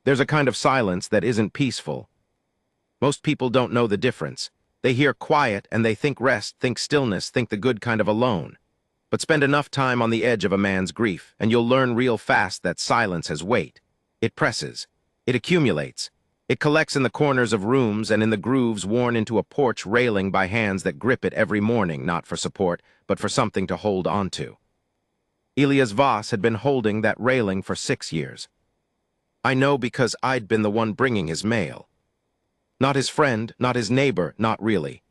There's a kind of silence that isn't peaceful. Most people don't know the difference. They hear quiet and they think rest, think stillness, think the good kind of alone. But spend enough time on the edge of a man's grief, and you'll learn real fast that silence has weight. It presses. It accumulates. It collects in the corners of rooms and in the grooves worn into a porch railing by hands that grip it every morning, not for support, but for something to hold onto. Elias Voss had been holding that railing for 6 years. I know because I'd been the one bringing his mail. Not his friend, not his neighbor, not really.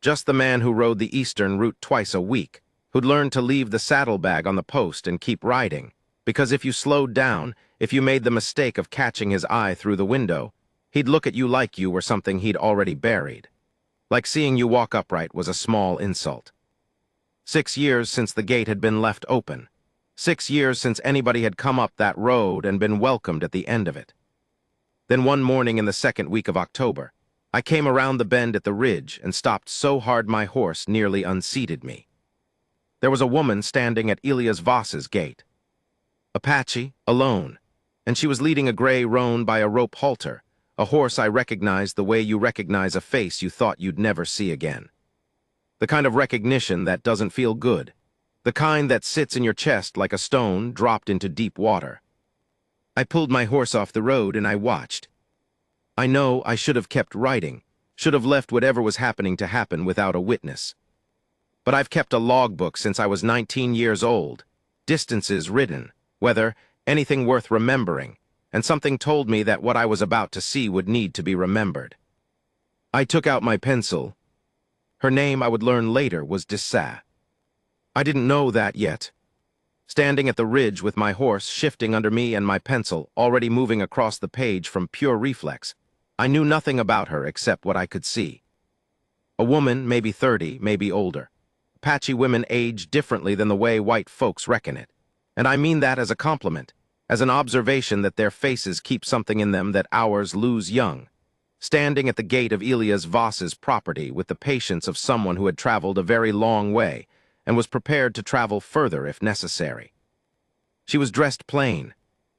Just the man who rode the eastern route twice a week, who'd learned to leave the saddlebag on the post and keep riding, because if you slowed down, if you made the mistake of catching his eye through the window, he'd look at you like you were something he'd already buried. Like seeing you walk upright was a small insult. 6 years since the gate had been left open. 6 years since anybody had come up that road and been welcomed at the end of it. Then one morning in the second week of October, I came around the bend at the ridge and stopped so hard my horse nearly unseated me. There was a woman standing at Elias Voss's gate. Apache, alone, and she was leading a gray roan by a rope halter, a horse I recognized the way you recognize a face you thought you'd never see again. The kind of recognition that doesn't feel good, the kind that sits in your chest like a stone dropped into deep water. I pulled my horse off the road and I watched. I know I should have kept riding, should have left whatever was happening to happen without a witness. But I've kept a logbook since I was 19 years old, distances ridden, weather, anything worth remembering, and something told me that what I was about to see would need to be remembered. I took out my pencil. Her name, I would learn later, was Dessat. I didn't know that yet. Standing at the ridge with my horse shifting under me and my pencil already moving across the page from pure reflex, I knew nothing about her except what I could see. A woman, maybe 30, maybe older. Apache women age differently than the way white folks reckon it. And I mean that as a compliment, as an observation that their faces keep something in them that ours lose young. Standing at the gate of Elias Voss's property with the patience of someone who had traveled a very long way and was prepared to travel further if necessary. She was dressed plain.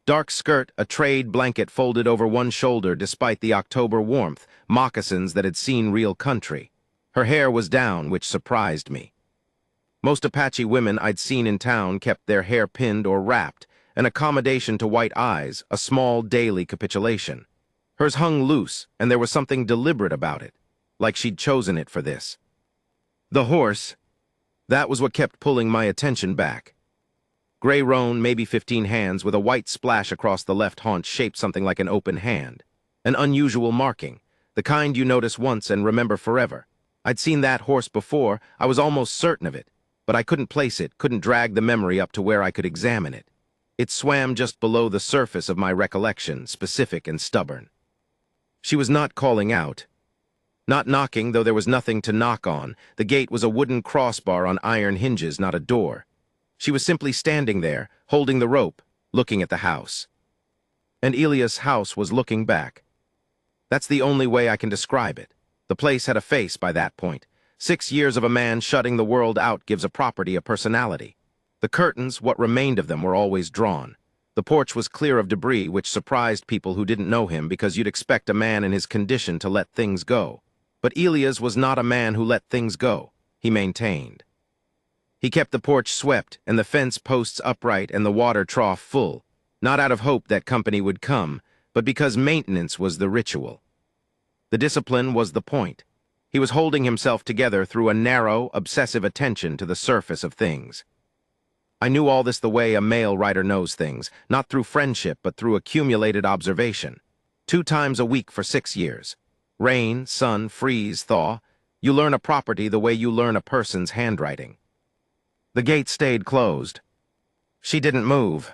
Dark skirt, a trade blanket folded over one shoulder despite the October warmth, moccasins that had seen real country. Her hair was down, which surprised me. Most Apache women I'd seen in town kept their hair pinned or wrapped, an accommodation to white eyes, a small daily capitulation. Hers hung loose, and there was something deliberate about it, like she'd chosen it for this. The horse, that was what kept pulling my attention back. Gray roan, maybe 15 hands, with a white splash across the left haunch shaped something like an open hand. An unusual marking, the kind you notice once and remember forever. I'd seen that horse before, I was almost certain of it, but I couldn't place it, couldn't drag the memory up to where I could examine it. It swam just below the surface of my recollection, specific and stubborn. She was not calling out. Not knocking, though there was nothing to knock on. The gate was a wooden crossbar on iron hinges, not a door. She was simply standing there, holding the rope, looking at the house. And Elias' house was looking back. That's the only way I can describe it. The place had a face by that point. 6 years of a man shutting the world out gives a property a personality. The curtains, what remained of them, were always drawn. The porch was clear of debris, which surprised people who didn't know him because you'd expect a man in his condition to let things go. But Elias was not a man who let things go, he maintained. He kept the porch swept and the fence posts upright and the water trough full, not out of hope that company would come, but because maintenance was the ritual. The discipline was the point. He was holding himself together through a narrow, obsessive attention to the surface of things. I knew all this the way a male writer knows things, not through friendship but through accumulated observation. 2 times a week for 6 years. Rain, sun, freeze, thaw. You learn a property the way you learn a person's handwriting. The gate stayed closed. She didn't move.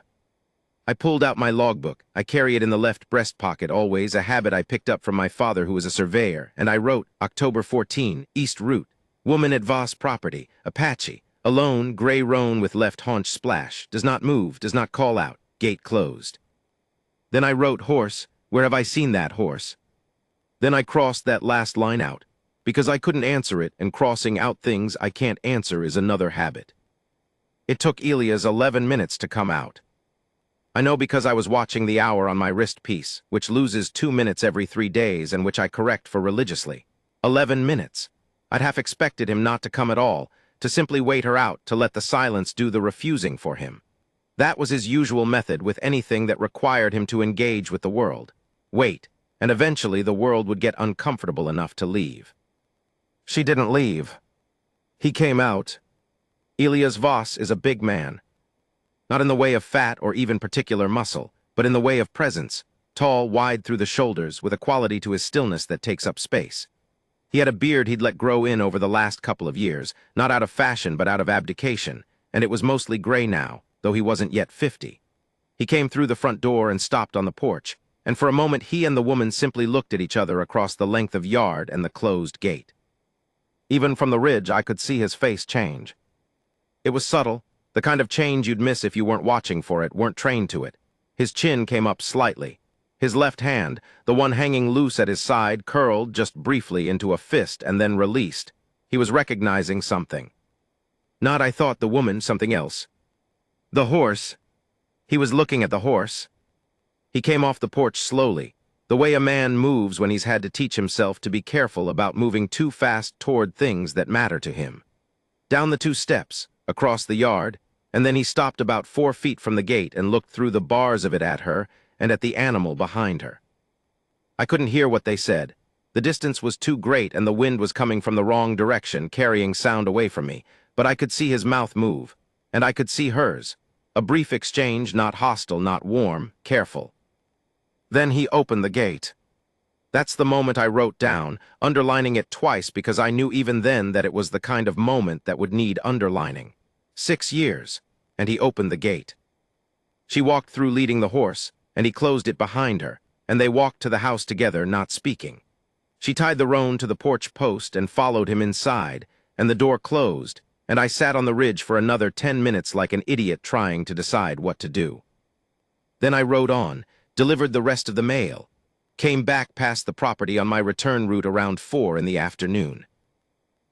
I pulled out my logbook. I carry it in the left breast pocket always, a habit I picked up from my father who was a surveyor, and I wrote, October 14, East Route, woman at Voss property, Apache, alone, gray roan with left haunch splash, does not move, does not call out, gate closed. Then I wrote horse, where have I seen that horse? Then I crossed that last line out, because I couldn't answer it, and crossing out things I can't answer is another habit. It took Elias 11 minutes to come out. I know because I was watching the hour on my wrist piece, which loses 2 minutes every 3 days and which I correct for religiously. 11 minutes. I'd half expected him not to come at all, to simply wait her out, to let the silence do the refusing for him. That was his usual method with anything that required him to engage with the world. Wait, and eventually the world would get uncomfortable enough to leave. She didn't leave. He came out. Elias Voss is a big man. Not in the way of fat or even particular muscle, but in the way of presence, tall, wide through the shoulders, with a quality to his stillness that takes up space. He had a beard he'd let grow in over the last couple of years, not out of fashion but out of abdication, and it was mostly gray now, though he wasn't yet 50. He came through the front door and stopped on the porch, and for a moment he and the woman simply looked at each other across the length of yard and the closed gate. Even from the ridge, I could see his face change. It was subtle, the kind of change you'd miss if you weren't watching for it, weren't trained to it. His chin came up slightly. His left hand, the one hanging loose at his side, curled just briefly into a fist and then released. He was recognizing something. Not, I thought, the woman, something else. The horse. He was looking at the horse. He came off the porch slowly, the way a man moves when he's had to teach himself to be careful about moving too fast toward things that matter to him. Down the 2 steps, across the yard, and then he stopped about 4 feet from the gate and looked through the bars of it at her and at the animal behind her. I couldn't hear what they said. The distance was too great and the wind was coming from the wrong direction, carrying sound away from me, but I could see his mouth move, and I could see hers. A brief exchange, not hostile, not warm, careful. Then he opened the gate. That's the moment I wrote down, underlining it twice because I knew even then that it was the kind of moment that would need underlining. 6 years, and he opened the gate. She walked through leading the horse, and he closed it behind her, and they walked to the house together, not speaking. She tied the roan to the porch post and followed him inside, and the door closed, and I sat on the ridge for another 10 minutes like an idiot trying to decide what to do. Then I rode on, delivered the rest of the mail, came back past the property on my return route around 4 in the afternoon.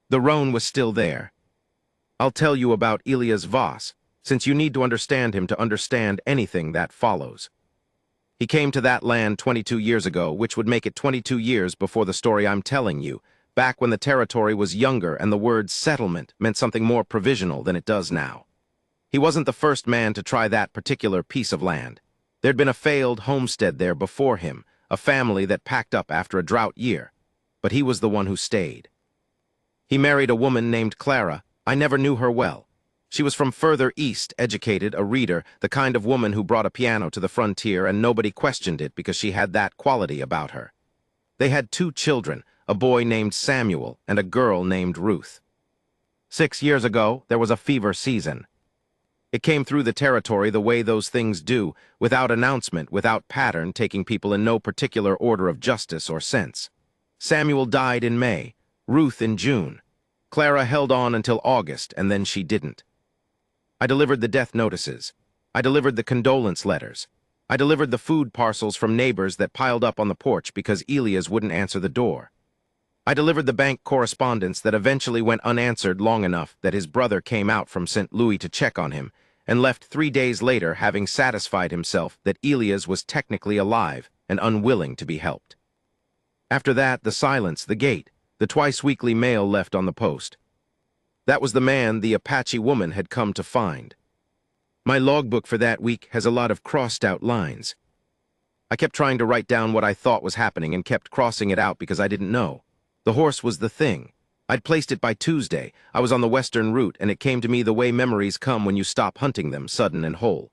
The roan was still there. I'll tell you about Elias Voss, since you need to understand him to understand anything that follows. He came to that land 22 years ago, which would make it 22 years before the story I'm telling you, back when the territory was younger and the word settlement meant something more provisional than it does now. He wasn't the first man to try that particular piece of land. There'd been a failed homestead there before him, a family that packed up after a drought year, but he was the one who stayed. He married a woman named Clara. I never knew her well. She was from further east, educated, a reader, the kind of woman who brought a piano to the frontier and nobody questioned it because she had that quality about her. They had 2 children, a boy named Samuel and a girl named Ruth. 6 years ago, there was a fever season. It came through the territory the way those things do, without announcement, without pattern, taking people in no particular order of justice or sense. Samuel died in May, Ruth in June. Clara held on until August, and then she didn't. I delivered the death notices. I delivered the condolence letters. I delivered the food parcels from neighbors that piled up on the porch because Elias wouldn't answer the door. I delivered the bank correspondence that eventually went unanswered long enough that his brother came out from St. Louis to check on him and left 3 days later having satisfied himself that Elias was technically alive and unwilling to be helped. After that, the silence, the gate, the twice-weekly mail left on the post. That was the man the Apache woman had come to find. My logbook for that week has a lot of crossed-out lines. I kept trying to write down what I thought was happening and kept crossing it out because I didn't know. The horse was the thing. I'd placed it by Tuesday. I was on the western route, and it came to me the way memories come when you stop hunting them, sudden and whole.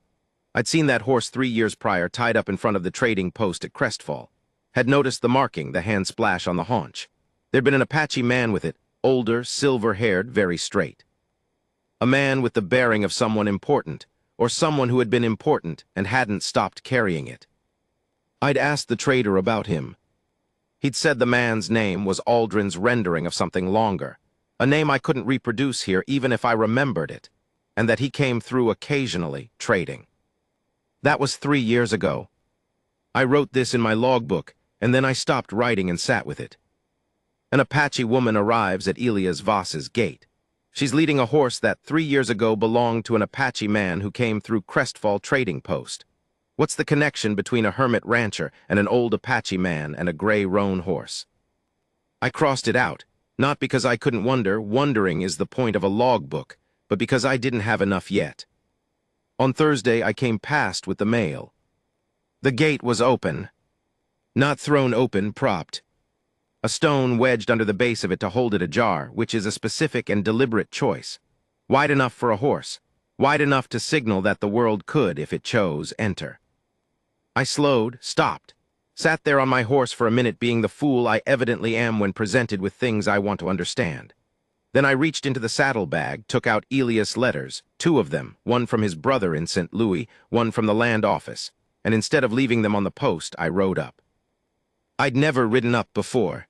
I'd seen that horse 3 years prior tied up in front of the trading post at Crestfall. Had noticed the marking, the hand splash on the haunch. There'd been an Apache man with it, older, silver-haired, very straight. A man with the bearing of someone important, or someone who had been important and hadn't stopped carrying it. I'd asked the trader about him. He'd said the man's name was Aldrin's rendering of something longer, a name I couldn't reproduce here even if I remembered it, and that he came through occasionally, trading. That was 3 years ago. I wrote this in my logbook, and then I stopped writing and sat with it. An Apache woman arrives at Elias Voss's gate. She's leading a horse that 3 years ago belonged to an Apache man who came through Crestfall trading post. What's the connection between a hermit rancher and an old Apache man and a gray roan horse? I crossed it out, not because I couldn't wonder, wondering is the point of a logbook, but because I didn't have enough yet. On Thursday, I came past with the mail. The gate was open. Not thrown open, propped. A stone wedged under the base of it to hold it ajar, which is a specific and deliberate choice. Wide enough for a horse. Wide enough to signal that the world could, if it chose, enter. I slowed, stopped, sat there on my horse for a minute being the fool I evidently am when presented with things I want to understand. Then I reached into the saddlebag, took out Elias' letters, 2 of them, one from his brother in St. Louis, one from the land office, and instead of leaving them on the post, I rode up. I'd never ridden up before.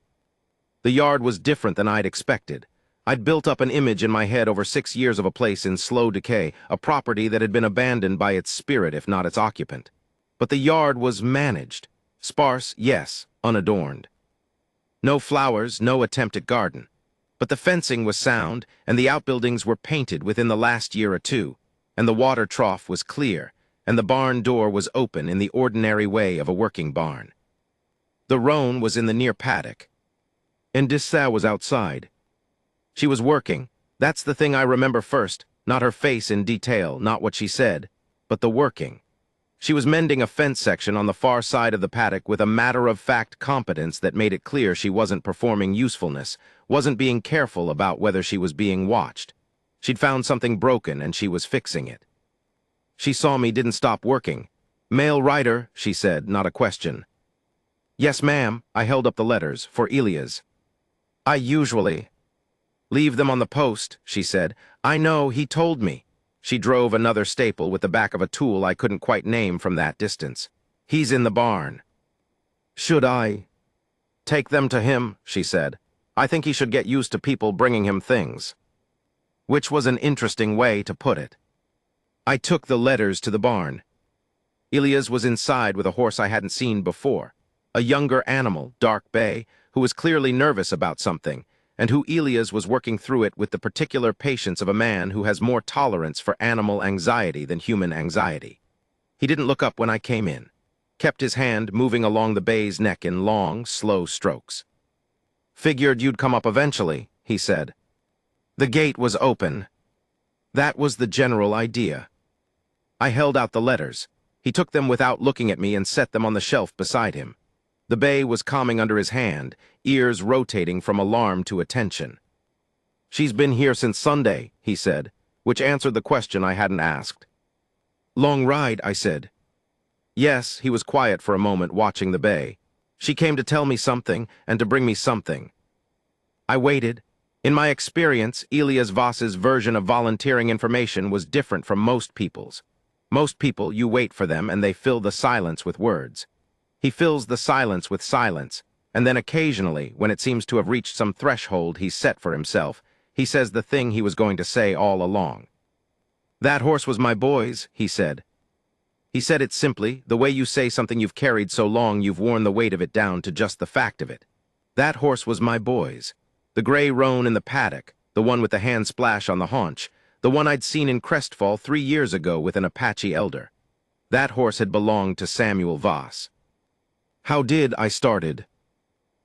The yard was different than I'd expected. I'd built up an image in my head over 6 years of a place in slow decay, a property that had been abandoned by its spirit if not its occupant. But the yard was managed. Sparse, yes, unadorned. No flowers, no attempt at garden. But the fencing was sound, and the outbuildings were painted within the last year or 2, and the water trough was clear, and the barn door was open in the ordinary way of a working barn. The roan was in the near paddock, and Dissa was outside. She was working. That's the thing I remember first, not her face in detail, not what she said, but the working. She was mending a fence section on the far side of the paddock with a matter-of-fact competence that made it clear she wasn't performing usefulness, wasn't being careful about whether she was being watched. She'd found something broken and she was fixing it. She saw me, didn't stop working. "Mail writer," she said, not a question. "Yes, ma'am." I held up the letters, for Elias. "I usually leave them on the post," she said. "I know, he told me." She drove another staple with the back of a tool I couldn't quite name from that distance. "He's in the barn." "Should I take them to him?" she said. "I think he should get used to people bringing him things." Which was an interesting way to put it. I took the letters to the barn. Elias was inside with a horse I hadn't seen before. A younger animal, dark bay, who was clearly nervous about something, and who Elias was working through it with the particular patience of a man who has more tolerance for animal anxiety than human anxiety. He didn't look up when I came in, kept his hand moving along the bay's neck in long, slow strokes. "Figured you'd come up eventually," he said. The gate was open. That was the general idea. I held out the letters. He took them without looking at me and set them on the shelf beside him. The bay was calming under his hand, ears rotating from alarm to attention. "She's been here since Sunday," he said, which answered the question I hadn't asked. "Long ride," I said. "Yes," he was quiet for a moment, watching the bay. "She came to tell me something, and to bring me something." I waited. In my experience, Elias Voss's version of volunteering information was different from most people's. Most people, you wait for them, and they fill the silence with words. He fills the silence with silence, and then occasionally, when it seems to have reached some threshold he's set for himself, he says the thing he was going to say all along. "That horse was my boy's," he said. He said it simply, the way you say something you've carried so long you've worn the weight of it down to just the fact of it. "That horse was my boy's. The gray roan in the paddock, the one with the hand splash on the haunch, the one I'd seen in Crestfall 3 years ago with an Apache elder. That horse had belonged to Samuel Voss." "How did," I started.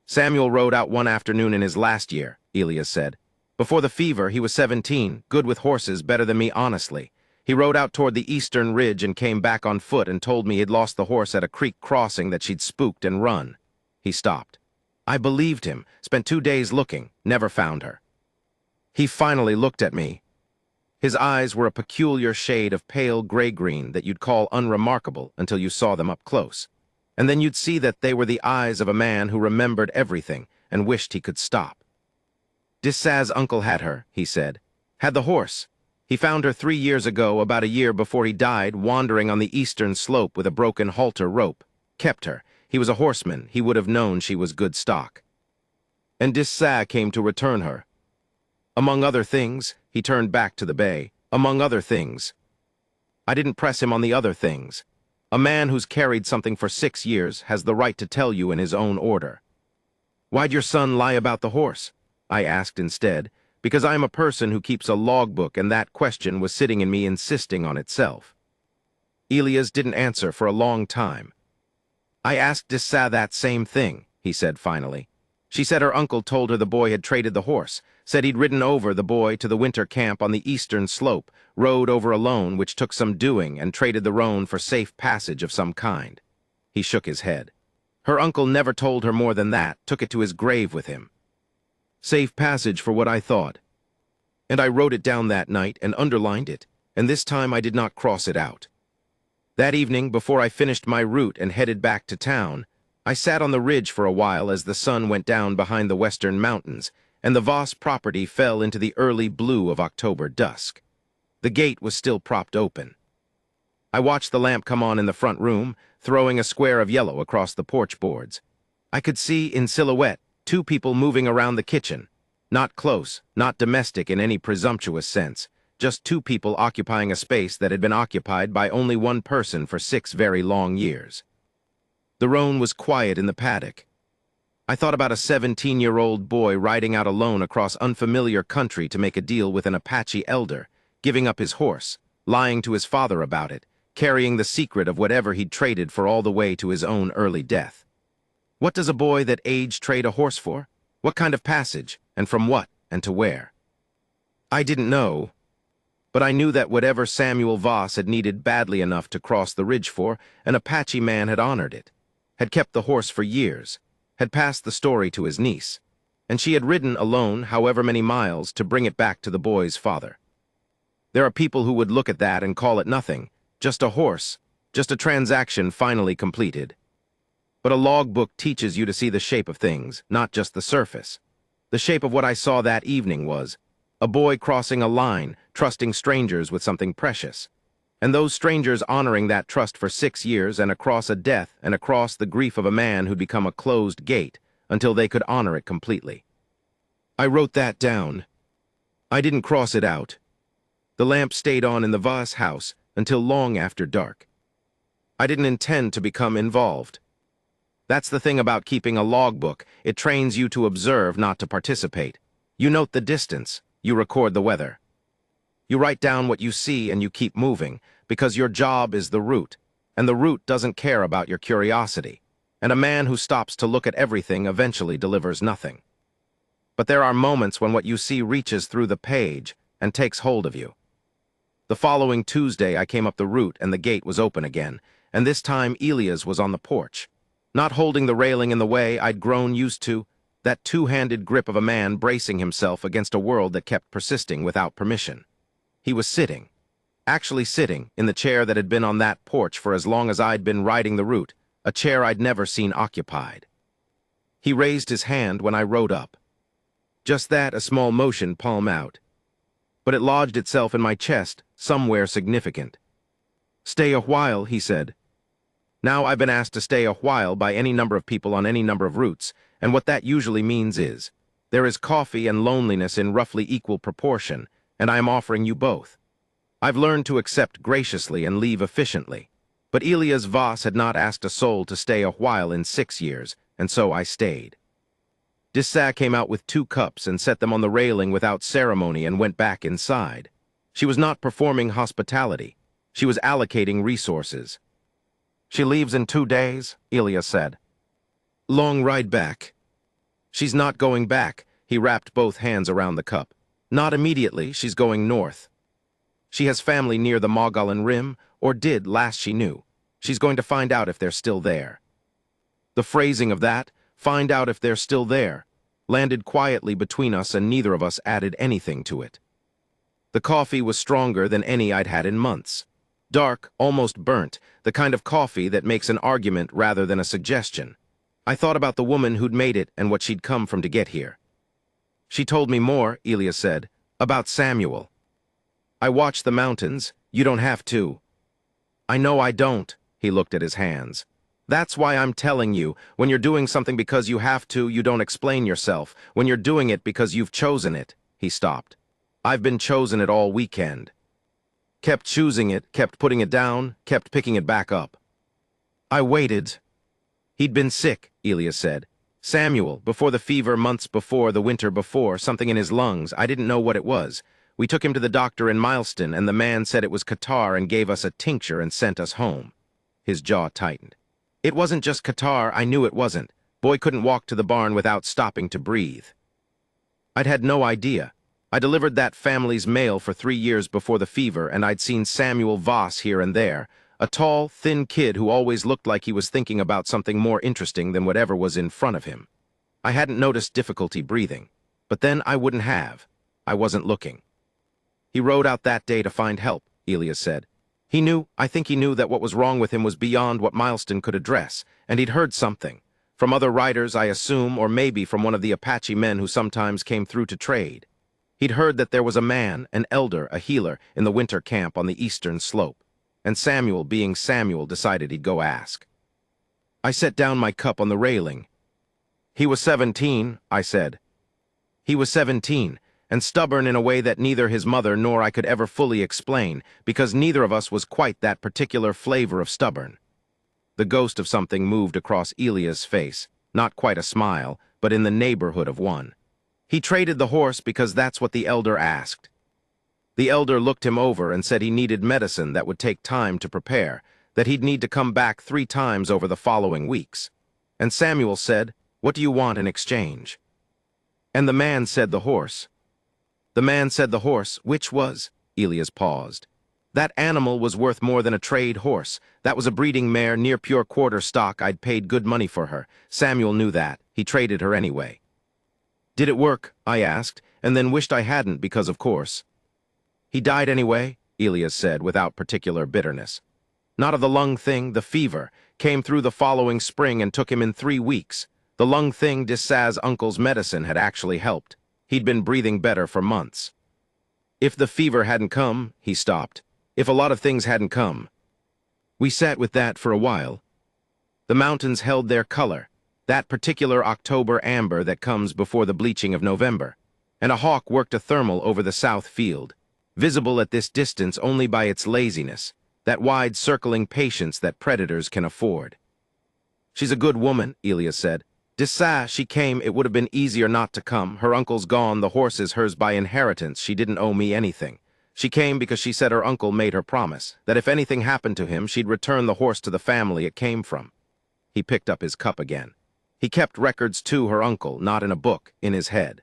"Samuel rode out one afternoon in his last year," Elias said. "Before the fever, he was 17, good with horses, better than me honestly. He rode out toward the eastern ridge and came back on foot and told me he'd lost the horse at a creek crossing that she'd spooked and run." He stopped. I believed him, spent 2 days looking, never found her. He finally looked at me. His eyes were a peculiar shade of pale gray-green that you'd call unremarkable until you saw them up close. And then you'd see that they were the eyes of a man who remembered everything and wished he could stop. "Dissa's uncle had her," he said. "Had the horse. He found her 3 years ago, about a year before he died, wandering on the eastern slope with a broken halter rope. Kept her. He was a horseman. He would have known she was good stock. And Dissa came to return her. Among other things," he turned back to the bay, "among other things." I didn't press him on the other things. A man who's carried something for 6 years has the right to tell you in his own order. "Why'd your son lie about the horse?" I asked instead, because I'm a person who keeps a logbook and that question was sitting in me insisting on itself. Elias didn't answer for a long time. I asked Dissa that same thing, he said finally. She said her uncle told her the boy had traded the horse, said he'd ridden over the boy to the winter camp on the eastern slope, rode over alone, which took some doing, and traded the roan for safe passage of some kind. He shook his head. Her uncle never told her more than that, took it to his grave with him. Safe passage for what I thought. And I wrote it down that night and underlined it, and this time I did not cross it out. That evening, before I finished my route and headed back to town, I sat on the ridge for a while as the sun went down behind the western mountains, and the Voss property fell into the early blue of October dusk. The gate was still propped open. I watched the lamp come on in the front room, throwing a square of yellow across the porch boards. I could see, in silhouette, two people moving around the kitchen. Not close, not domestic in any presumptuous sense, just two people occupying a space that had been occupied by only one person for 6 very long years. The roan was quiet in the paddock. I thought about a 17-year-old boy riding out alone across unfamiliar country to make a deal with an Apache elder, giving up his horse, lying to his father about it, carrying the secret of whatever he'd traded for all the way to his own early death. What does a boy that age trade a horse for? What kind of passage, and from what, and to where? I didn't know, but I knew that whatever Samuel Voss had needed badly enough to cross the ridge for, an Apache man had honored it, had kept the horse for years, had passed the story to his niece, and she had ridden alone however many miles to bring it back to the boy's father. There are people who would look at that and call it nothing, just a horse, just a transaction finally completed. But a logbook teaches you to see the shape of things, not just the surface. The shape of what I saw that evening was a boy crossing a line, trusting strangers with something precious, and those strangers honoring that trust for 6 years and across a death and across the grief of a man who'd become a closed gate until they could honor it completely. I wrote that down. I didn't cross it out. The lamp stayed on in the Voss house until long after dark. I didn't intend to become involved. That's the thing about keeping a logbook. It trains you to observe, not to participate. You note the distance. You record the weather. You write down what you see and you keep moving, because your job is the route, and the route doesn't care about your curiosity, and a man who stops to look at everything eventually delivers nothing. But there are moments when what you see reaches through the page and takes hold of you. The following Tuesday I came up the route and the gate was open again, and this time Elias was on the porch, not holding the railing in the way I'd grown used to, that two-handed grip of a man bracing himself against a world that kept persisting without permission. He was sitting, actually sitting, in the chair that had been on that porch for as long as I'd been riding the route, a chair I'd never seen occupied. He raised his hand when I rode up. Just that, a small motion, palm out. But it lodged itself in my chest, somewhere significant. "Stay a while," he said. Now I've been asked to stay a while by any number of people on any number of routes, and what that usually means is, there is coffee and loneliness in roughly equal proportion, and I am offering you both. I've learned to accept graciously and leave efficiently, but Elias Voss had not asked a soul to stay a while in 6 years, and so I stayed. Dissa came out with 2 cups and set them on the railing without ceremony and went back inside. She was not performing hospitality. She was allocating resources. "She leaves in 2 days," Elias said. "Long ride back." "She's not going back." He wrapped both hands around the cup. "Not immediately. She's going north. She has family near the Mogollon Rim, or did last she knew. She's going to find out if they're still there." The phrasing of that, "find out if they're still there," landed quietly between us, and neither of us added anything to it. The coffee was stronger than any I'd had in months. Dark, almost burnt, the kind of coffee that makes an argument rather than a suggestion. I thought about the woman who'd made it and what she'd come from to get here. "She told me more," Elias said, "about Samuel. I watched the mountains. You don't have to." "I know I don't." He looked at his hands. "That's why I'm telling you, when you're doing something because you have to, you don't explain yourself. When you're doing it because you've chosen it." He stopped. "I've been chosen it all weekend. Kept choosing it, kept putting it down, kept picking it back up. I waited." "He'd been sick," Elias said. "Samuel, before the fever, months before, the winter before, something in his lungs. I didn't know what it was. We took him to the doctor in Mileston, and the man said it was catarrh and gave us a tincture and sent us home. His jaw tightened. It wasn't just catarrh, I knew it wasn't. Boy couldn't walk to the barn without stopping to breathe. I'd had no idea. I delivered that family's mail for 3 years before the fever, and I'd seen Samuel Voss here and there, a tall, thin kid who always looked like he was thinking about something more interesting than whatever was in front of him. I hadn't noticed difficulty breathing, but then I wouldn't have. I wasn't looking. He rode out that day to find help, Elias said. I think he knew that what was wrong with him was beyond what Mileston could address, and he'd heard something. From other riders, I assume, or maybe from one of the Apache men who sometimes came through to trade. He'd heard that there was a man, an elder, a healer, in the winter camp on the eastern slope, and Samuel, being Samuel, decided he'd go ask. I set down my cup on the railing. He was 17, I said. He was 17, and stubborn in a way that neither his mother nor I could ever fully explain, because neither of us was quite that particular flavor of stubborn. The ghost of something moved across Elia's face, not quite a smile, but in the neighborhood of one. He traded the horse because that's what the elder asked. The elder looked him over and said he needed medicine that would take time to prepare, that he'd need to come back 3 times over the following weeks. And Samuel said, "What do you want in exchange?" And the man said the horse. The man said the horse, which was, Elias paused. That animal was worth more than a trade horse. That was a breeding mare, near pure quarter stock. I'd paid good money for her. Samuel knew that. He traded her anyway. Did it work? I asked, and then wished I hadn't because, of course. He died anyway, Elias said, without particular bitterness. Not of the lung thing, the fever. Came through the following spring and took him in 3 weeks. The lung thing, Dissaz's uncle's medicine, had actually helped. He'd been breathing better for months. If the fever hadn't come, he stopped. If a lot of things hadn't come. We sat with that for a while. The mountains held their color, that particular October amber that comes before the bleaching of November, and a hawk worked a thermal over the south field, visible at this distance only by its laziness, that wide circling patience that predators can afford. She's a good woman, Elias said. Dissaz, she came, it would have been easier not to come. Her uncle's gone, the horse is hers by inheritance, she didn't owe me anything. She came because she said her uncle made her promise, that if anything happened to him, she'd return the horse to the family it came from. He picked up his cup again. He kept records too, her uncle, not in a book, in his head.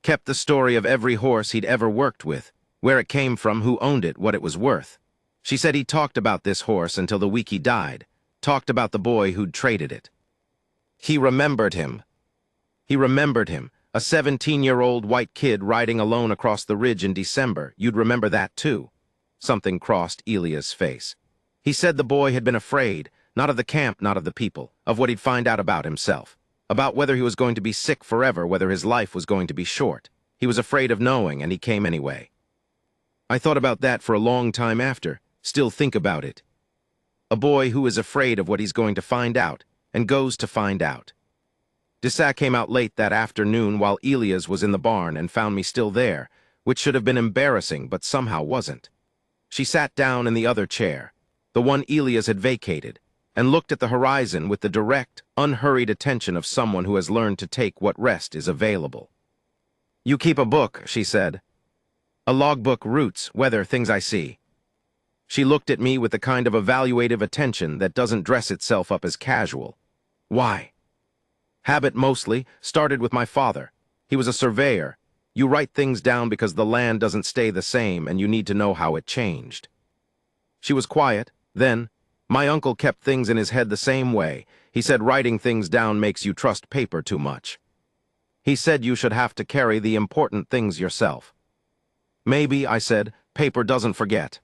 Kept the story of every horse he'd ever worked with, where it came from, who owned it, what it was worth. She said he talked about this horse until the week he died, talked about the boy who'd traded it. He remembered him. He remembered him. A 17-year-old white kid riding alone across the ridge in December. You'd remember that too. Something crossed Elia's face. He said the boy had been afraid, not of the camp, not of the people, of what he'd find out about himself, about whether he was going to be sick forever, whether his life was going to be short. He was afraid of knowing, and he came anyway. I thought about that for a long time after, still think about it. A boy who is afraid of what he's going to find out, and goes to find out. Dissaz came out late that afternoon while Elias was in the barn and found me still there, which should have been embarrassing but somehow wasn't. She sat down in the other chair, the one Elias had vacated, and looked at the horizon with the direct, unhurried attention of someone who has learned to take what rest is available. "You keep a book," she said. "A logbook, routes, weather, things I see." She looked at me with the kind of evaluative attention that doesn't dress itself up as casual. Why? Habit mostly, started with my father. He was a surveyor. You write things down because the land doesn't stay the same and you need to know how it changed. She was quiet. Then, my uncle kept things in his head the same way. He said writing things down makes you trust paper too much. He said you should have to carry the important things yourself. Maybe, I said, paper doesn't forget.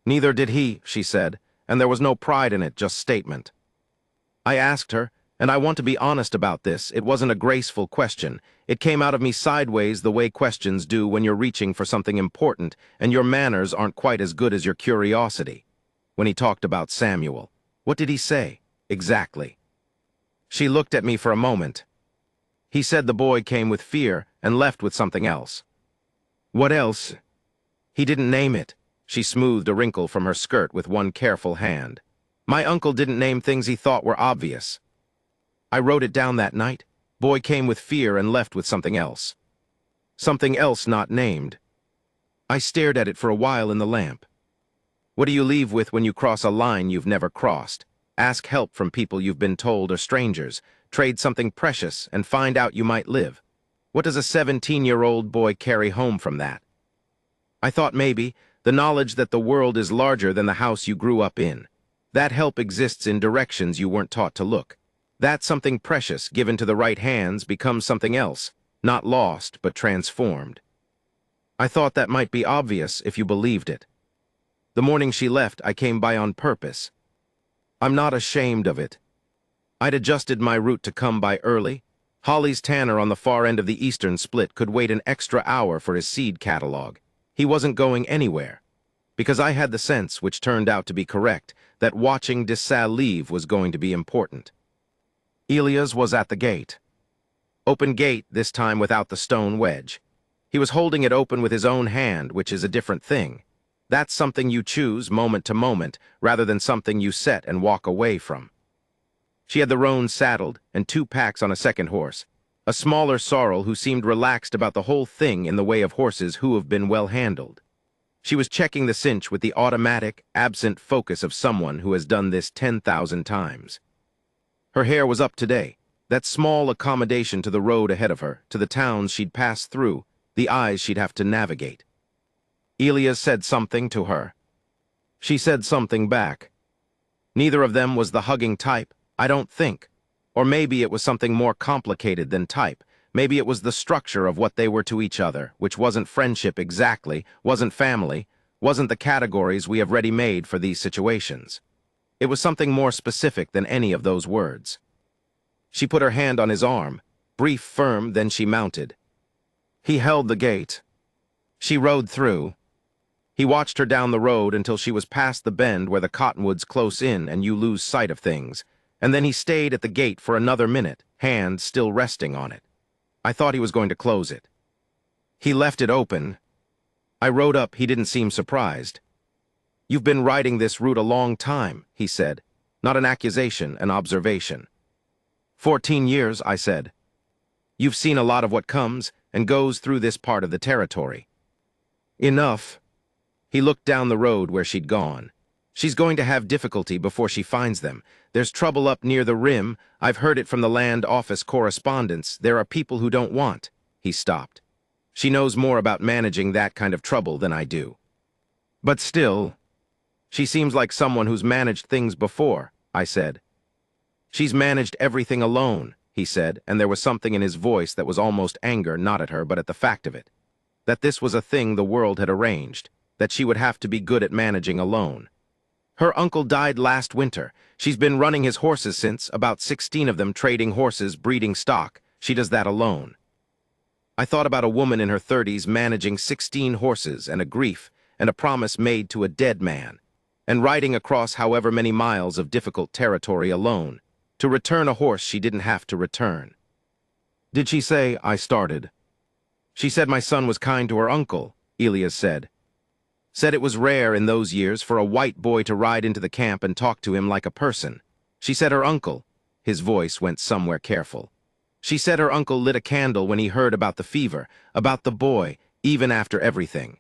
Neither did he, she said, and there was no pride in it, just statement. I asked her, and I want to be honest about this, it wasn't a graceful question. It came out of me sideways the way questions do when you're reaching for something important and your manners aren't quite as good as your curiosity. When he talked about Samuel, what did he say, exactly? She looked at me for a moment. He said the boy came with fear and left with something else. What else? He didn't name it. She smoothed a wrinkle from her skirt with one careful hand. My uncle didn't name things he thought were obvious. I wrote it down that night. Boy came with fear and left with something else. Something else not named. I stared at it for a while in the lamp. What do you leave with when you cross a line you've never crossed? Ask help from people you've been told are strangers. Trade something precious and find out you might live. What does a 17-year-old boy carry home from that? I thought maybe the knowledge that the world is larger than the house you grew up in. That help exists in directions you weren't taught to look. That something precious given to the right hands becomes something else, not lost but transformed. I thought that might be obvious if you believed it. The morning she left, I came by on purpose. I'm not ashamed of it. I'd adjusted my route to come by early. Holly's tanner on the far end of the eastern split could wait an extra hour for his seed catalog. He wasn't going anywhere. Because I had the sense, which turned out to be correct, that watching Dessau leave was going to be important. Elias was at the gate. Open gate, this time without the stone wedge. He was holding it open with his own hand, which is a different thing. That's something you choose moment to moment, rather than something you set and walk away from. She had the roan saddled, and 2 packs on a second horse. A smaller sorrel who seemed relaxed about the whole thing in the way of horses who have been well handled. She was checking the cinch with the automatic, absent focus of someone who has done this 10,000 times. Her hair was up today, that small accommodation to the road ahead of her, to the towns she'd pass through, the eyes she'd have to navigate. Elias said something to her. She said something back. Neither of them was the hugging type, I don't think. Or maybe it was something more complicated than type. Maybe it was the structure of what they were to each other, which wasn't friendship exactly, wasn't family, wasn't the categories we have ready-made for these situations. It was something more specific than any of those words. She put her hand on his arm, brief, firm, then she mounted. He held the gate. She rode through. He watched her down the road until she was past the bend where the cottonwoods close in and you lose sight of things, and then he stayed at the gate for another minute, hand still resting on it. I thought he was going to close it. He left it open. I rode up, he didn't seem surprised. You've been riding this route a long time, he said. Not an accusation, an observation. 14 years, I said. You've seen a lot of what comes and goes through this part of the territory. Enough. He looked down the road where she'd gone. She's going to have difficulty before she finds them. There's trouble up near the rim. I've heard it from the land office correspondents. There are people who don't want. He stopped. She knows more about managing that kind of trouble than I do. But still, she seems like someone who's managed things before, I said. She's managed everything alone, he said, and there was something in his voice that was almost anger, not at her, but at the fact of it. That this was a thing the world had arranged, that she would have to be good at managing alone. Her uncle died last winter. She's been running his horses since, about 16 of them trading horses, breeding stock. She does that alone. I thought about a woman in her 30s managing 16 horses and a grief and a promise made to a dead man, and riding across however many miles of difficult territory alone, to return a horse she didn't have to return. Did she say, I started? She said my son was kind to her uncle, Elias said. Said it was rare in those years for a white boy to ride into the camp and talk to him like a person. She said her uncle, his voice went somewhere careful. She said her uncle lit a candle when he heard about the fever, about the boy, even after everything.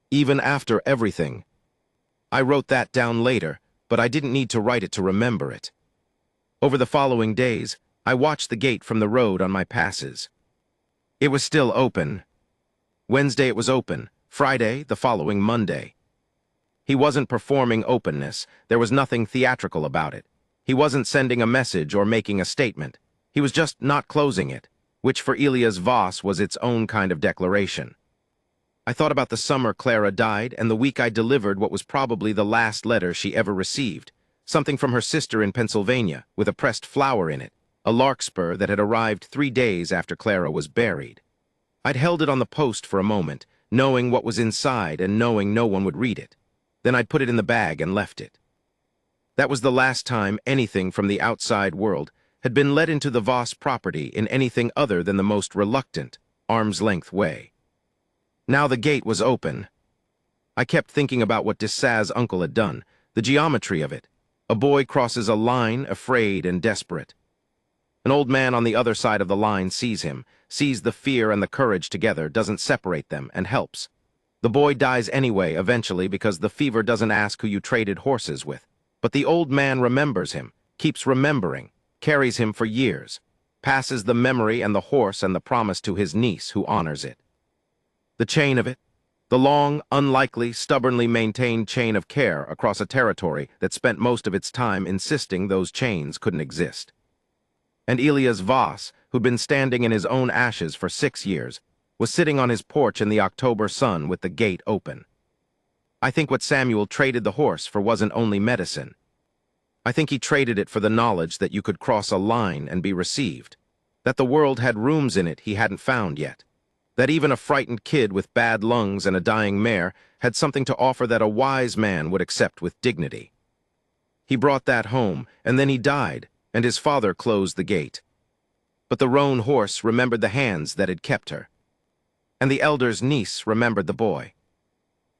Even after everything. I wrote that down later, but I didn't need to write it to remember it. Over the following days, I watched the gate from the road on my passes. It was still open. Wednesday it was open. Friday, the following Monday. He wasn't performing openness. There was nothing theatrical about it. He wasn't sending a message or making a statement. He was just not closing it, which for Elias Voss was its own kind of declaration. I thought about the summer Clara died and the week I delivered what was probably the last letter she ever received, something from her sister in Pennsylvania with a pressed flower in it, a larkspur that had arrived 3 days after Clara was buried. I'd held it on the post for a moment, knowing what was inside and knowing no one would read it. Then I'd put it in the bag and left it. That was the last time anything from the outside world had been let into the Voss property in anything other than the most reluctant, arm's-length way. Now the gate was open. I kept thinking about what Dessau's uncle had done, the geometry of it. A boy crosses a line, afraid and desperate. An old man on the other side of the line sees him, sees the fear and the courage together, doesn't separate them, and helps. The boy dies anyway, eventually, because the fever doesn't ask who you traded horses with. But the old man remembers him, keeps remembering, carries him for years, passes the memory and the horse and the promise to his niece, who honors it. The chain of it, the long, unlikely, stubbornly maintained chain of care across a territory that spent most of its time insisting those chains couldn't exist. And Elias Voss, who'd been standing in his own ashes for 6 years, was sitting on his porch in the October sun with the gate open. I think what Samuel traded the horse for wasn't only medicine. I think he traded it for the knowledge that you could cross a line and be received, that the world had rooms in it he hadn't found yet, that even a frightened kid with bad lungs and a dying mare had something to offer that a wise man would accept with dignity. He brought that home, and then he died, and his father closed the gate. But the roan horse remembered the hands that had kept her, and the elder's niece remembered the boy.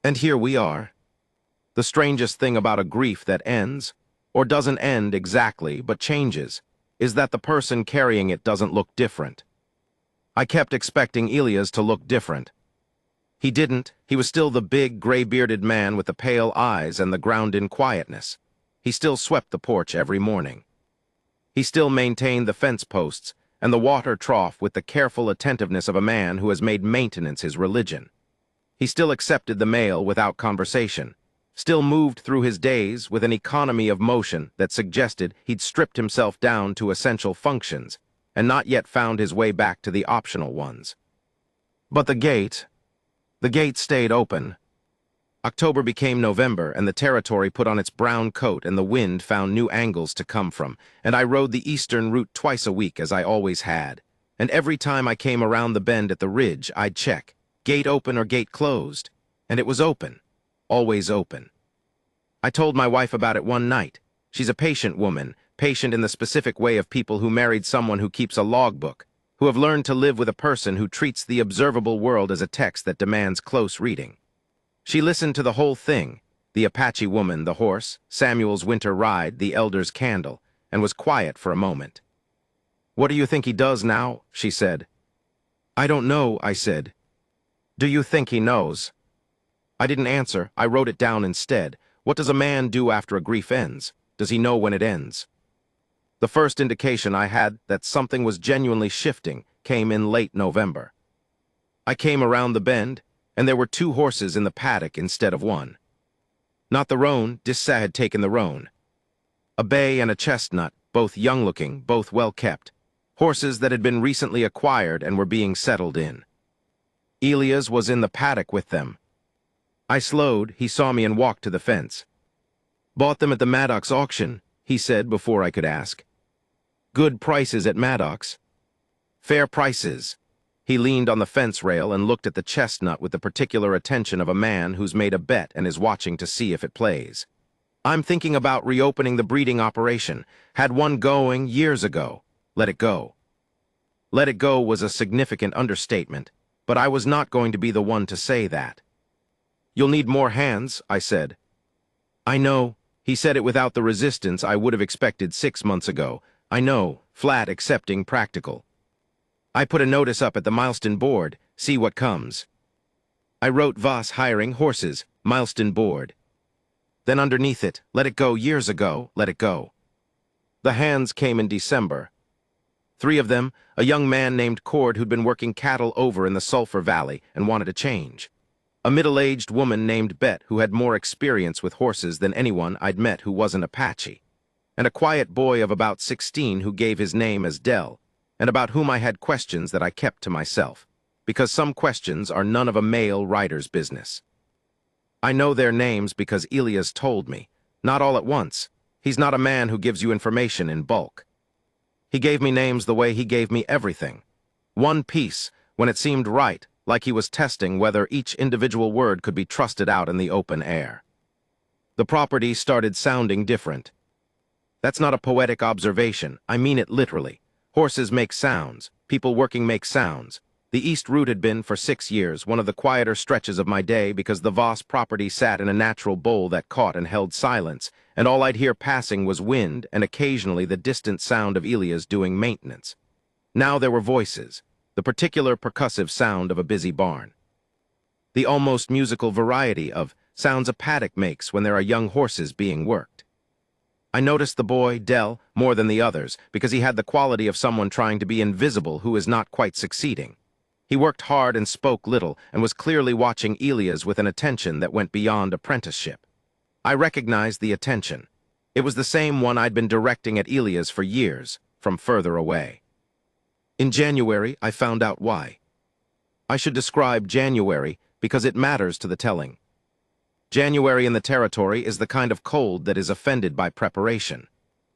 And here we are. The strangest thing about a grief that ends, or doesn't end exactly but changes, is that the person carrying it doesn't look different. I kept expecting Elias to look different. He didn't. He was still the big, gray-bearded man with the pale eyes and the ground-in quietness. He still swept the porch every morning. He still maintained the fence posts and the water trough with the careful attentiveness of a man who has made maintenance his religion. He still accepted the mail without conversation, still moved through his days with an economy of motion that suggested he'd stripped himself down to essential functions and not yet found his way back to the optional ones. But the gate stayed open. October became November, and the territory put on its brown coat, and the wind found new angles to come from, and I rode the eastern route twice a week, as I always had. And every time I came around the bend at the ridge, I'd check, gate open or gate closed, and it was open, always open. I told my wife about it one night. She's a patient woman, patient in the specific way of people who married someone who keeps a logbook, who have learned to live with a person who treats the observable world as a text that demands close reading. She listened to the whole thing, the Apache woman, the horse, Samuel's winter ride, the elder's candle, and was quiet for a moment. "What do you think he does now?" she said. "I don't know," I said. "Do you think he knows?" I didn't answer. I wrote it down instead. What does a man do after a grief ends? Does he know when it ends? The first indication I had that something was genuinely shifting came in late November. I came around the bend, and there were 2 horses in the paddock instead of 1. Not the roan, Dissa had taken the roan. A bay and a chestnut, both young-looking, both well-kept. Horses that had been recently acquired and were being settled in. Elias was in the paddock with them. I slowed, he saw me and walked to the fence. "Bought them at the Maddox auction," he said before I could ask. "Good prices at Maddox." "Fair prices." He leaned on the fence rail and looked at the chestnut with the particular attention of a man who's made a bet and is watching to see if it plays. "I'm thinking about reopening the breeding operation. Had one going years ago. Let it go." Let it go was a significant understatement, but I was not going to be the one to say that. "You'll need more hands," I said. "I know." He said it without the resistance I would have expected 6 months ago. "I know, flat accepting practical. I put a notice up at the Milestone board, see what comes." I wrote Voss hiring horses, Milestone board. Then underneath it, let it go years ago, let it go. The hands came in December. 3 of them, a young man named Cord who'd been working cattle over in the Sulphur Valley and wanted a change. A middle-aged woman named Bet who had more experience with horses than anyone I'd met who wasn't Apache. And a quiet boy of about 16 who gave his name as Dell, and about whom I had questions that I kept to myself, because some questions are none of a male writer's business. I know their names because Elias told me, not all at once. He's not a man who gives you information in bulk. He gave me names the way he gave me everything. One piece, when it seemed right, like he was testing whether each individual word could be trusted out in the open air. The property started sounding different. That's not a poetic observation, I mean it literally. Horses make sounds, people working make sounds. The East Route had been, for 6 years, one of the quieter stretches of my day because the Voss property sat in a natural bowl that caught and held silence, and all I'd hear passing was wind and occasionally the distant sound of Elias doing maintenance. Now there were voices, the particular percussive sound of a busy barn. the almost musical variety of sounds a paddock makes when there are young horses being worked. I noticed the boy, Dell, more than the others because he had the quality of someone trying to be invisible who is not quite succeeding. He worked hard and spoke little and was clearly watching Elias with an attention that went beyond apprenticeship. I recognized the attention. It was the same one I'd been directing at Elias for years, from further away. In January, I found out why. I should describe January because it matters to the telling. January in the territory is the kind of cold that is offended by preparation.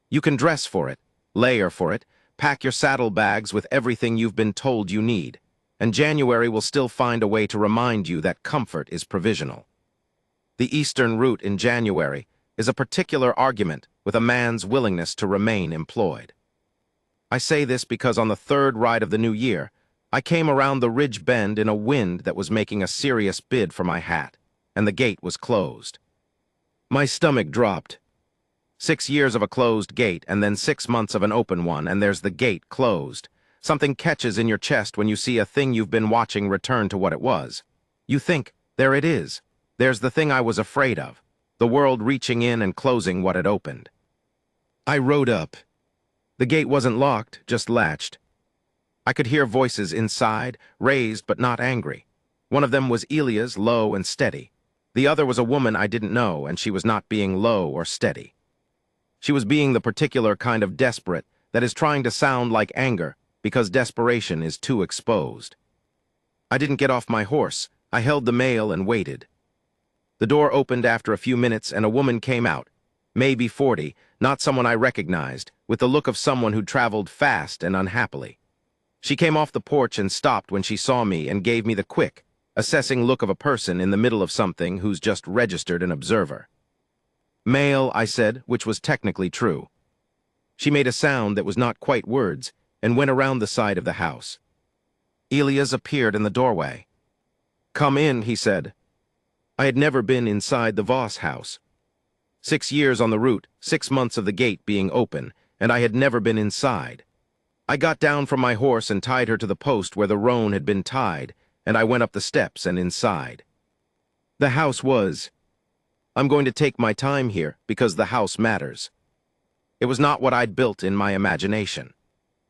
You can dress for it, layer for it, pack your saddlebags with everything you've been told you need, and January will still find a way to remind you that comfort is provisional. The eastern route in January is a particular argument with a man's willingness to remain employed. I say this because on the third ride of the new year, I came around the ridge bend in a wind that was making a serious bid for my hat, and the gate was closed. My stomach dropped. 6 years of a closed gate and then 6 months of an open one, and there's the gate closed. Something catches in your chest when you see a thing you've been watching return to what it was. You think, there it is. There's the thing I was afraid of, the world reaching in and closing what it opened. I rode up. The gate wasn't locked, just latched. I could hear voices inside, raised but not angry. One of them was Elia's, low and steady. The other was a woman I didn't know, and she was not being low or steady. She was being the particular kind of desperate that is trying to sound like anger because desperation is too exposed. I didn't get off my horse. I held the mail and waited. The door opened after a few minutes and a woman came out, maybe 40, not someone I recognized, with the look of someone who traveled fast and unhappily. She came off the porch and stopped when she saw me and gave me the quick, assessing look of a person in the middle of something who's just registered an observer. Mail, I said, which was technically true. She made a sound that was not quite words and went around the side of the house. Elias appeared in the doorway. "Come in," he said. I had never been inside the Voss house. 6 years on the route, 6 months of the gate being open, and I had never been inside. I got down from my horse and tied her to the post where the roan had been tied, and I went up the steps and inside. The house was. I'm going to take my time here because the house matters. It was not what I'd built in my imagination.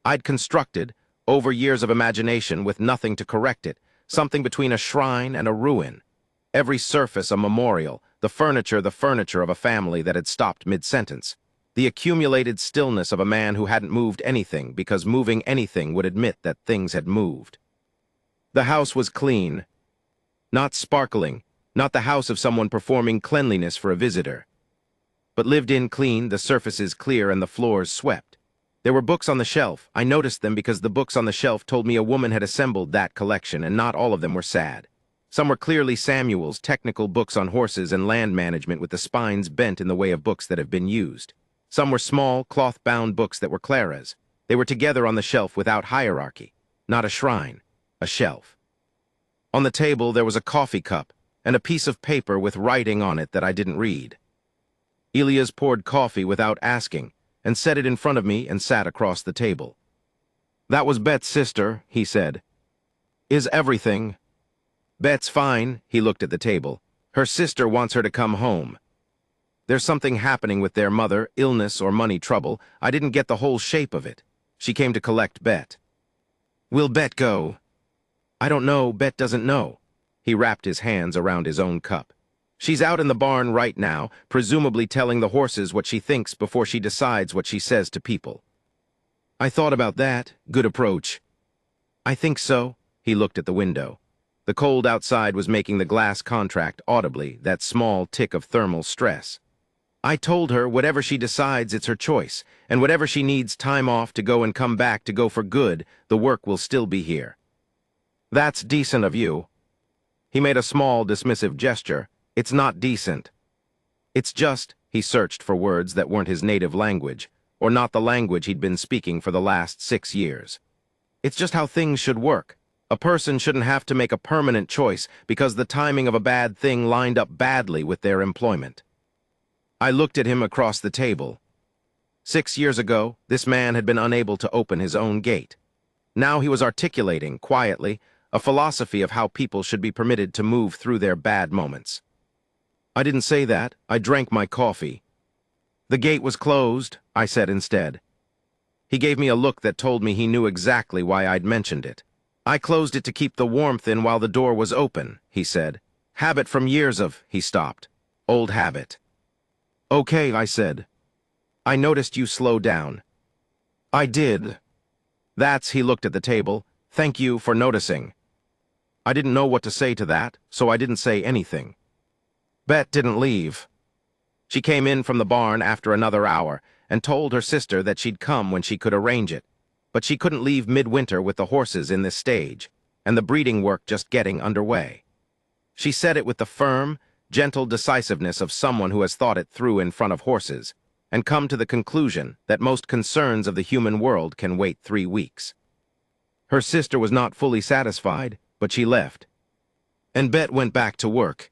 I'd constructed, over years of imagination with nothing to correct it, something between a shrine and a ruin. Every surface a memorial, the furniture of a family that had stopped mid-sentence. The accumulated stillness of a man who hadn't moved anything because moving anything would admit that things had moved. The house was clean. Not sparkling, not the house of someone performing cleanliness for a visitor. But lived in clean, the surfaces clear and the floors swept. There were books on the shelf. I noticed them because the books on the shelf told me a woman had assembled that collection, and not all of them were sad. Some were clearly Samuel's technical books on horses and land management with the spines bent in the way of books that have been used. Some were small, cloth-bound books that were Clara's. They were together on the shelf without hierarchy. Not a shrine, a shelf. On the table there was a coffee cup and a piece of paper with writing on it that I didn't read. Elias poured coffee without asking and set it in front of me and sat across the table. "That was Bet's sister," he said. "Is everything?" "Bet's fine," he looked at the table. "Her sister wants her to come home. There's something happening with their mother, illness or money trouble. I didn't get the whole shape of it. She came to collect Bet." "Will Bet go?" "I don't know. Bet doesn't know." He wrapped his hands around his own cup. "She's out in the barn right now, presumably telling the horses what she thinks before she decides what she says to people." "I thought about that. Good approach." "I think so." He looked at the window. The cold outside was making the glass contract audibly, that small tick of thermal stress. "I told her whatever she decides, it's her choice, and whatever she needs time off to go and come back to go for good, the work will still be here." "That's decent of you." He made a small, dismissive gesture. "It's not decent. It's just," he searched for words that weren't his native language, or not the language he'd been speaking for the last 6 years. "It's just how things should work. A person shouldn't have to make a permanent choice because the timing of a bad thing lined up badly with their employment." I looked at him across the table. 6 years ago, this man had been unable to open his own gate. Now he was articulating, quietly, a philosophy of how people should be permitted to move through their bad moments. I didn't say that. I drank my coffee. The gate was closed, I said instead. He gave me a look that told me he knew exactly why I'd mentioned it. I closed it to keep the warmth in while the door was open, he said. Habit from years of, he stopped. Old habit. Okay, I said. I noticed you slow down. I did. He looked at the table. Thank you for noticing. I didn't know what to say to that, so I didn't say anything. Bet didn't leave. She came in from the barn after another hour and told her sister that she'd come when she could arrange it, but she couldn't leave midwinter with the horses in this stage, and the breeding work just getting underway. She said it with the firm, gentle decisiveness of someone who has thought it through in front of horses, and come to the conclusion that most concerns of the human world can wait 3 weeks. Her sister was not fully satisfied, but she left. And Bet went back to work.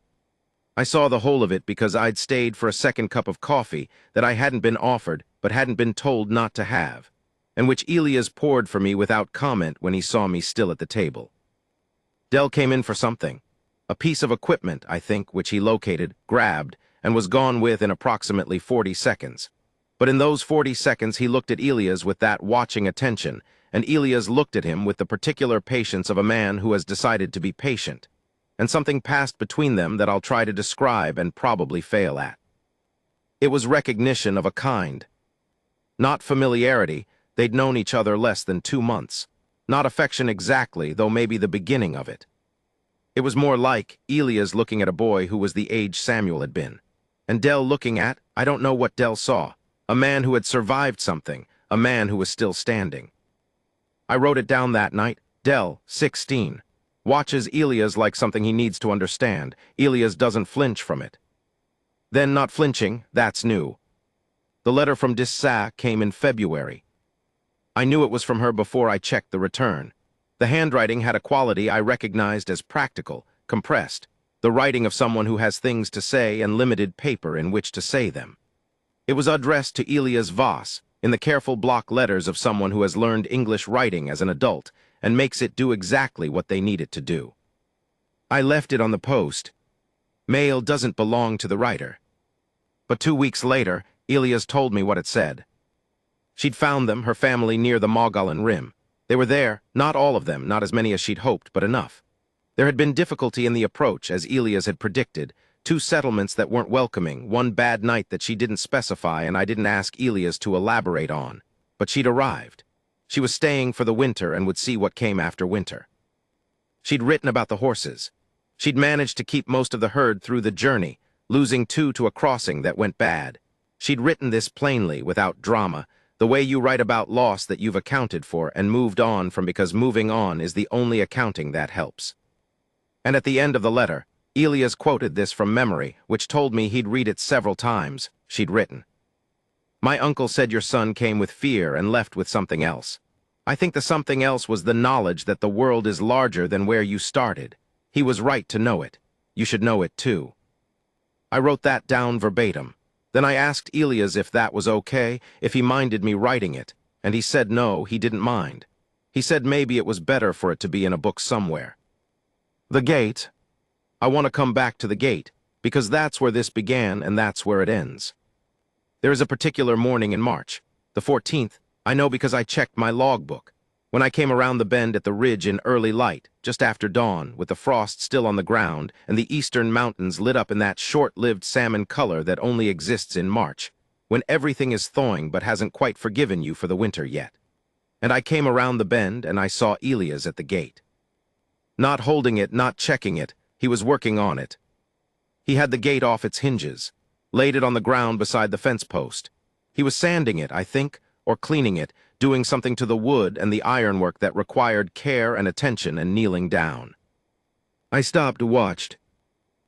I saw the whole of it because I'd stayed for a second cup of coffee that I hadn't been offered but hadn't been told not to have, and which Elias poured for me without comment when he saw me still at the table. Dell came in for something. A piece of equipment, I think, which he located, grabbed, and was gone with in approximately 40 seconds. But in those 40 seconds he looked at Elias with that watching attention, and Elias looked at him with the particular patience of a man who has decided to be patient. And something passed between them that I'll try to describe and probably fail at. It was recognition of a kind. Not familiarity, they'd known each other less than 2 months. Not affection exactly, though maybe the beginning of it. It was more like Elias looking at a boy who was the age Samuel had been. And Dell looking at, I don't know what Dell saw, a man who had survived something, a man who was still standing. I wrote it down that night. Dell, 16. Watches Elias like something he needs to understand. Elias doesn't flinch from it. Then not flinching, that's new. The letter from Dissa came in February. I knew it was from her before I checked the return. The handwriting had a quality I recognized as practical, compressed, the writing of someone who has things to say and limited paper in which to say them. It was addressed to Elias Voss, in the careful block letters of someone who has learned English writing as an adult, and makes it do exactly what they need it to do. I left it on the post. Mail doesn't belong to the writer. But 2 weeks later, Elias told me what it said. She'd found them, her family, near the Mogollon Rim. They were there, not all of them, not as many as she'd hoped, but enough. There had been difficulty in the approach, as Elias had predicted, 2 settlements that weren't welcoming, 1 bad night that she didn't specify and I didn't ask Elias to elaborate on. But she'd arrived. She was staying for the winter and would see what came after winter. She'd written about the horses. She'd managed to keep most of the herd through the journey, losing 2 to a crossing that went bad. She'd written this plainly, without drama, the way you write about loss that you've accounted for and moved on from, because moving on is the only accounting that helps. And at the end of the letter, Elias quoted this from memory, which told me he'd read it several times. She'd written, "My uncle said your son came with fear and left with something else. I think the something else was the knowledge that the world is larger than where you started. He was right to know it. You should know it too." I wrote that down verbatim. Then I asked Elias if that was okay, if he minded me writing it, and he said no, he didn't mind. He said maybe it was better for it to be in a book somewhere. The gate. I want to come back to the gate, because that's where this began and that's where it ends. There is a particular morning in March, the 14th, I know because I checked my logbook, when I came around the bend at the ridge in early light, just after dawn, with the frost still on the ground and the eastern mountains lit up in that short-lived salmon color that only exists in March, when everything is thawing but hasn't quite forgiven you for the winter yet. And I came around the bend and I saw Elias at the gate. Not holding it, not checking it, he was working on it. He had the gate off its hinges, laid it on the ground beside the fence post. He was sanding it, I think, or cleaning it, doing something to the wood and the ironwork that required care and attention and kneeling down. I stopped, watched.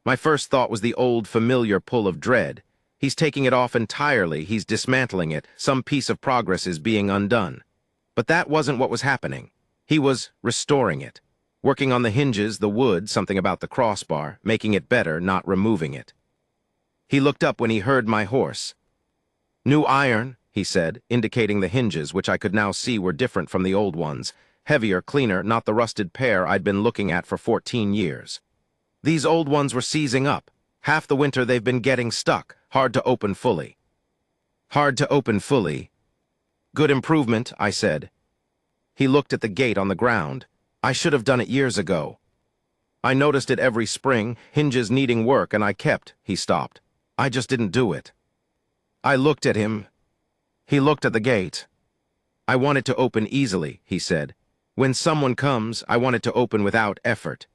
My first thought was the old familiar pull of dread. He's taking it off entirely, he's dismantling it, some piece of progress is being undone. But that wasn't what was happening. He was restoring it. Working on the hinges, the wood, something about the crossbar, making it better, not removing it. He looked up when he heard my horse. "New iron," he said, indicating the hinges, which I could now see were different from the old ones, heavier, cleaner, not the rusted pair I'd been looking at for 14 years. These old ones were seizing up. Half the winter they've been getting stuck, hard to open fully. Hard to open fully. Good improvement, I said. He looked at the gate on the ground. I should have done it years ago. I noticed it every spring, hinges needing work, and I kept. He stopped. I just didn't do it. I looked at him. He looked at the gate. I want it to open easily, he said. When someone comes, I want it to open without effort.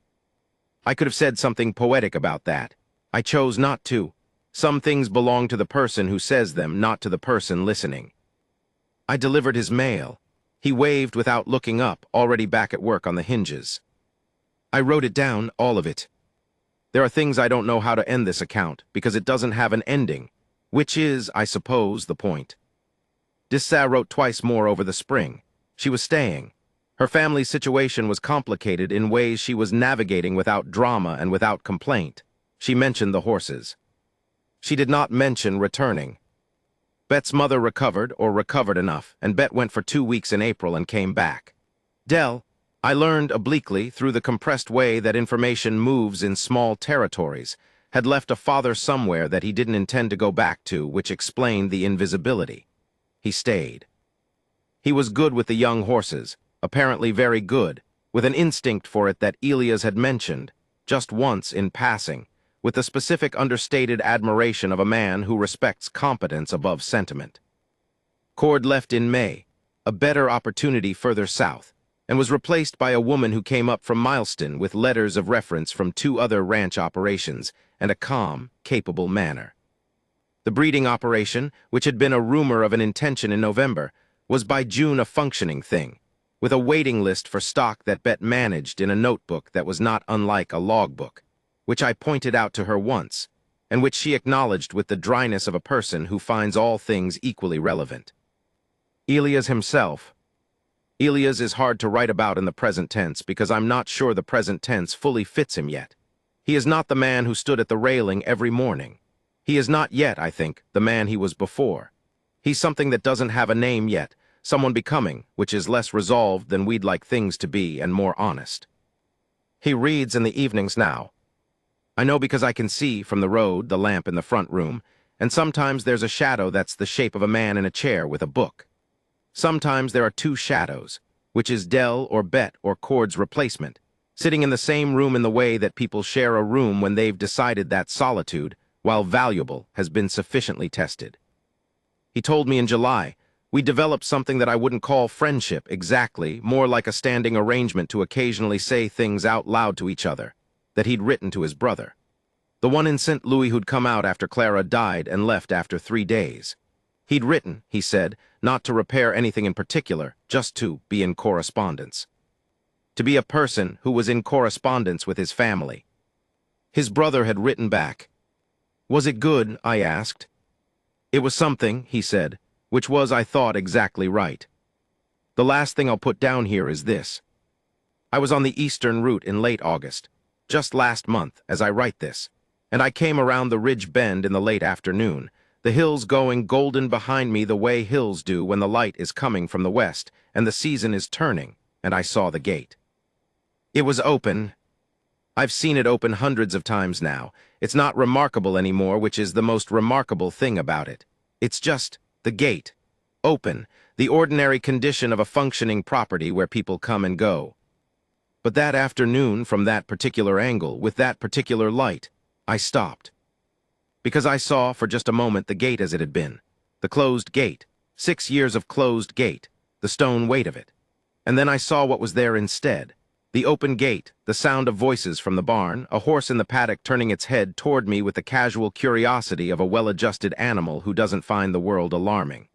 I could have said something poetic about that. I chose not to. Some things belong to the person who says them, not to the person listening. I delivered his mail. He waved without looking up, already back at work on the hinges. I wrote it down, all of it. There are things I don't know how to end this account, because it doesn't have an ending, which is, I suppose, the point. Dissa wrote twice more over the spring. She was staying. Her family's situation was complicated in ways she was navigating without drama and without complaint. She mentioned the horses. She did not mention returning. Bet's mother recovered, or recovered enough, and Bet went for 2 weeks in April and came back. Dell, I learned obliquely through the compressed way that information moves in small territories, had left a father somewhere that he didn't intend to go back to, which explained the invisibility. He stayed. He was good with the young horses, apparently very good, with an instinct for it that Elias had mentioned, just once in passing, with the specific understated admiration of a man who respects competence above sentiment. Cord left in May, a better opportunity further south, and was replaced by a woman who came up from Milestone with letters of reference from 2 other ranch operations and a calm, capable manner. The breeding operation, which had been a rumor of an intention in November, was by June a functioning thing, with a waiting list for stock that Bet managed in a notebook that was not unlike a logbook, which I pointed out to her once, and which she acknowledged with the dryness of a person who finds all things equally relevant. Elias himself. Elias is hard to write about in the present tense because I'm not sure the present tense fully fits him yet. He is not the man who stood at the railing every morning. He is not yet, I think, the man he was before. He's something that doesn't have a name yet, someone becoming, which is less resolved than we'd like things to be and more honest. He reads in the evenings now. I know because I can see, from the road, the lamp in the front room, and sometimes there's a shadow that's the shape of a man in a chair with a book. Sometimes there are 2 shadows, which is Dell or Bet or Cord's replacement, sitting in the same room in the way that people share a room when they've decided that solitude, while valuable, has been sufficiently tested. He told me in July, we developed something that I wouldn't call friendship exactly, more like a standing arrangement to occasionally say things out loud to each other, that he'd written to his brother. The one in St. Louis who'd come out after Clara died and left after 3 days. He'd written, he said, not to repair anything in particular, just to be in correspondence. To be a person who was in correspondence with his family. His brother had written back. Was it good? I asked. It was something, he said, which was, I thought, exactly right. The last thing I'll put down here is this. I was on the eastern route in late August, just last month, as I write this, and I came around the ridge bend in the late afternoon, the hills going golden behind me the way hills do when the light is coming from the west and the season is turning, and I saw the gate. It was open. I've seen it open hundreds of times now. It's not remarkable anymore, which is the most remarkable thing about it. It's just the gate. Open, the ordinary condition of a functioning property where people come and go. But that afternoon, from that particular angle, with that particular light, I stopped. Because I saw, for just a moment, the gate as it had been. The closed gate. 6 years of closed gate. The stone weight of it. And then I saw what was there instead. The open gate, the sound of voices from the barn, a horse in the paddock turning its head toward me with the casual curiosity of a well-adjusted animal who doesn't find the world alarming.